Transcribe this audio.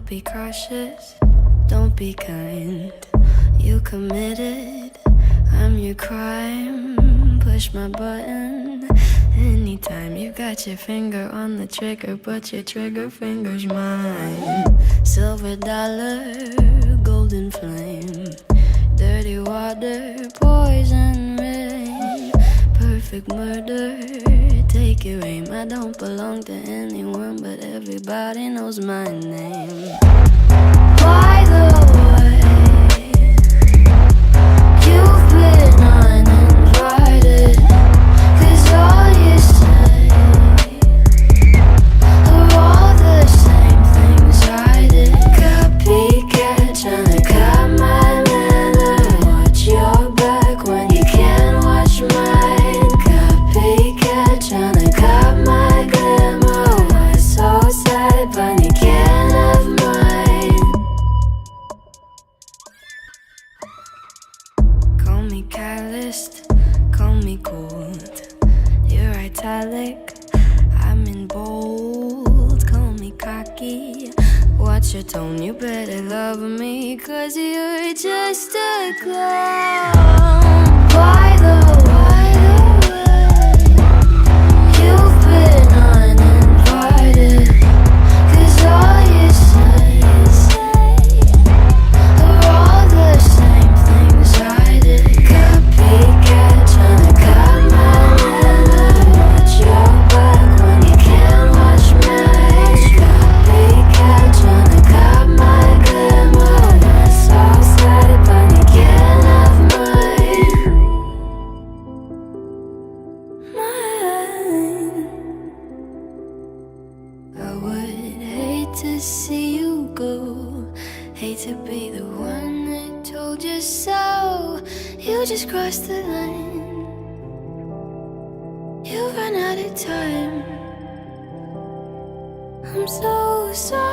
be cautious, don't be kind. You committed, I'm your crime. Push my button anytime. You got your finger on the trigger, but your trigger finger's mine. Silver dollar, golden flame, dirty water, poison rain, perfect murder, take your aim. I don't belong to anyone, but everybody knows my name. By the way, you've been uninvited, 'cause all you say are all the same things I did. Copycat, tryna cut my manner. Watch your back when you can't watch mine. Copycat, tryna cut my glamour. Why so sad when you can't have mine? Call me calloused, call me cold. You're italic, I'm in bold. Call me cocky, watch your tone. You better love me, 'cause you're just a clown. By the way, you've been uninvited, 'cause all you say are all the same things I did. Copycat, tryna cut my manner. Watch your back when you can't watch mine. Copycat, tryna cut my glamour. That's so sad, but you can't have mine. Mine. I would hate to see you go, hate to be the one that told you so. You just crossed the line, you ran out of time. I'm so sorry.